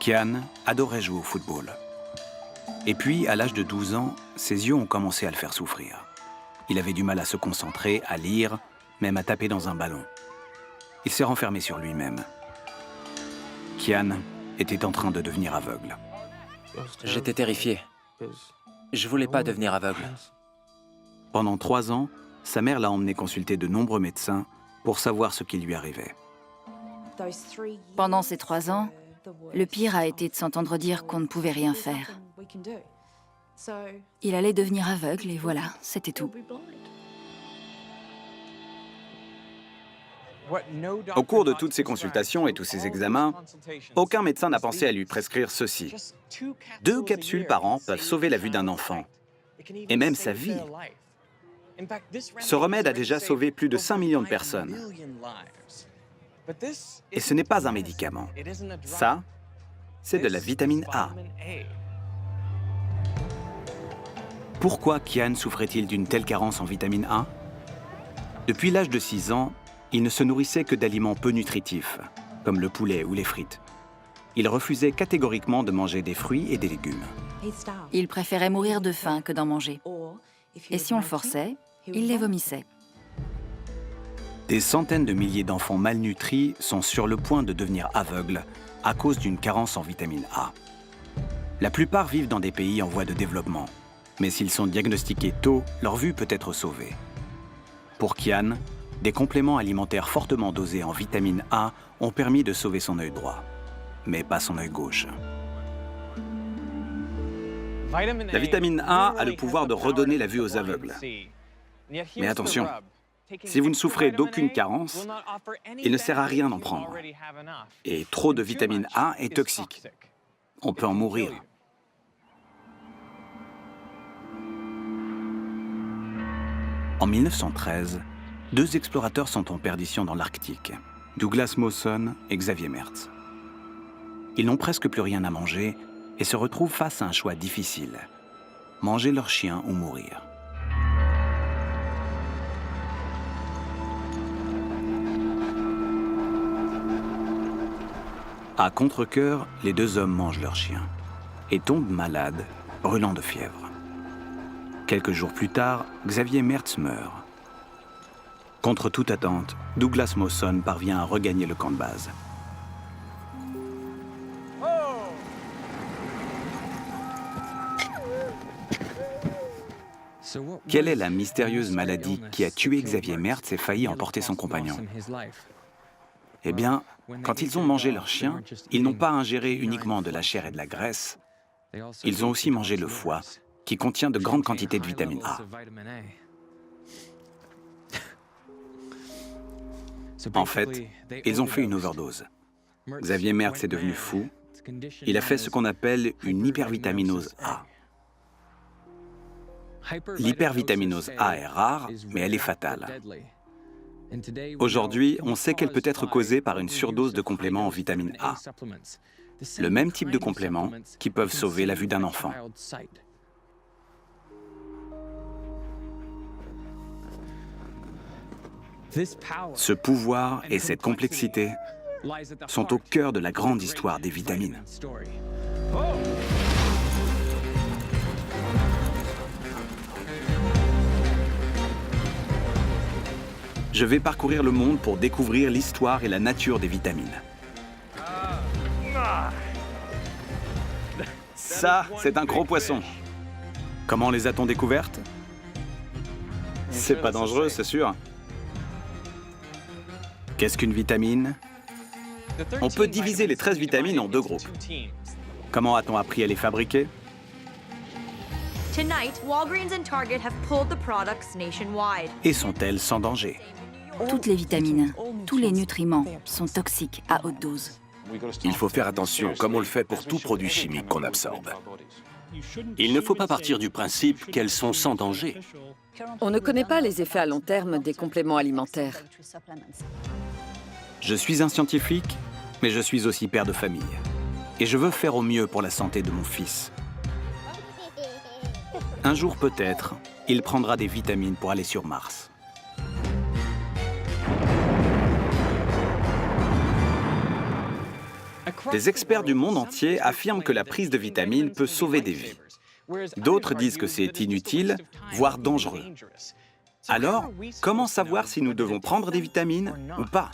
Kian adorait jouer au football. Et puis, à l'âge de 12 ans, ses yeux ont commencé à le faire souffrir. Il avait du mal à se concentrer, à lire, même à taper dans un ballon. Il s'est renfermé sur lui-même. Kian était en train de devenir aveugle. J'étais terrifié. Je voulais pas devenir aveugle. Pendant 3 ans, sa mère l'a emmené consulter de nombreux médecins pour savoir ce qui lui arrivait. Pendant ces 3 ans, le pire a été de s'entendre dire qu'on ne pouvait rien faire. Il allait devenir aveugle et voilà, c'était tout. Au cours de toutes ces consultations et tous ces examens, aucun médecin n'a pensé à lui prescrire ceci. 2 capsules par an peuvent sauver la vue d'un enfant, et même sa vie. Ce remède a déjà sauvé plus de 5 millions de personnes. Et ce n'est pas un médicament. Ça, c'est de la vitamine A. Pourquoi Kian souffrait-il d'une telle carence en vitamine A? Depuis l'âge de 6 ans, il ne se nourrissait que d'aliments peu nutritifs, comme le poulet ou les frites. Il refusait catégoriquement de manger des fruits et des légumes. Il préférait mourir de faim que d'en manger. Et si on le forçait, il les vomissait. Des centaines de milliers d'enfants malnutris sont sur le point de devenir aveugles à cause d'une carence en vitamine A. La plupart vivent dans des pays en voie de développement, mais s'ils sont diagnostiqués tôt, leur vue peut être sauvée. Pour Kian, des compléments alimentaires fortement dosés en vitamine A ont permis de sauver son œil droit, mais pas son œil gauche. La vitamine A a le pouvoir de redonner la vue aux aveugles. Mais attention, si vous ne souffrez d'aucune carence, il ne sert à rien d'en prendre. Et trop de vitamine A est toxique. On peut en mourir. En 1913, 2 explorateurs sont en perdition dans l'Arctique, Douglas Mawson et Xavier Mertz. Ils n'ont presque plus rien à manger et se retrouvent face à un choix difficile, manger leur chien ou mourir. À contre-cœur, les 2 hommes mangent leur chien et tombent malades, brûlant de fièvre. Quelques jours plus tard, Xavier Mertz meurt. Contre toute attente, Douglas Mawson parvient à regagner le camp de base. Quelle est la mystérieuse maladie qui a tué Xavier Mertz et failli emporter son compagnon? Eh bien, quand ils ont mangé leur chien, ils n'ont pas ingéré uniquement de la chair et de la graisse, ils ont aussi mangé le foie, qui contient de grandes quantités de vitamine A. En fait, ils ont fait une overdose. Xavier Mertz est devenu fou. Il a fait ce qu'on appelle une hypervitaminose A. L'hypervitaminose A est rare, mais elle est fatale. Aujourd'hui, on sait qu'elle peut être causée par une surdose de compléments en vitamine A. Le même type de compléments qui peuvent sauver la vue d'un enfant. Ce pouvoir et cette complexité sont au cœur de la grande histoire des vitamines. Je vais parcourir le monde pour découvrir l'histoire et la nature des vitamines. Ça, c'est un gros poisson. Comment les a-t-on découvertes? C'est pas dangereux, c'est sûr. Qu'est-ce qu'une vitamine? On peut diviser les 13 vitamines en 2 groupes. Comment a-t-on appris à les fabriquer? Tonight, Walgreens and Target have pulled the products nationwide. Et sont-elles sans danger? Toutes les vitamines, tous les nutriments sont toxiques à haute dose. Il faut faire attention, comme on le fait pour tout produit chimique qu'on absorbe. Il ne faut pas partir du principe qu'elles sont sans danger. On ne connaît pas les effets à long terme des compléments alimentaires. Je suis un scientifique, mais je suis aussi père de famille. Et je veux faire au mieux pour la santé de mon fils. Un jour peut-être, il prendra des vitamines pour aller sur Mars. Des experts du monde entier affirment que la prise de vitamines peut sauver des vies. D'autres disent que c'est inutile, voire dangereux. Alors, comment savoir si nous devons prendre des vitamines ou pas ?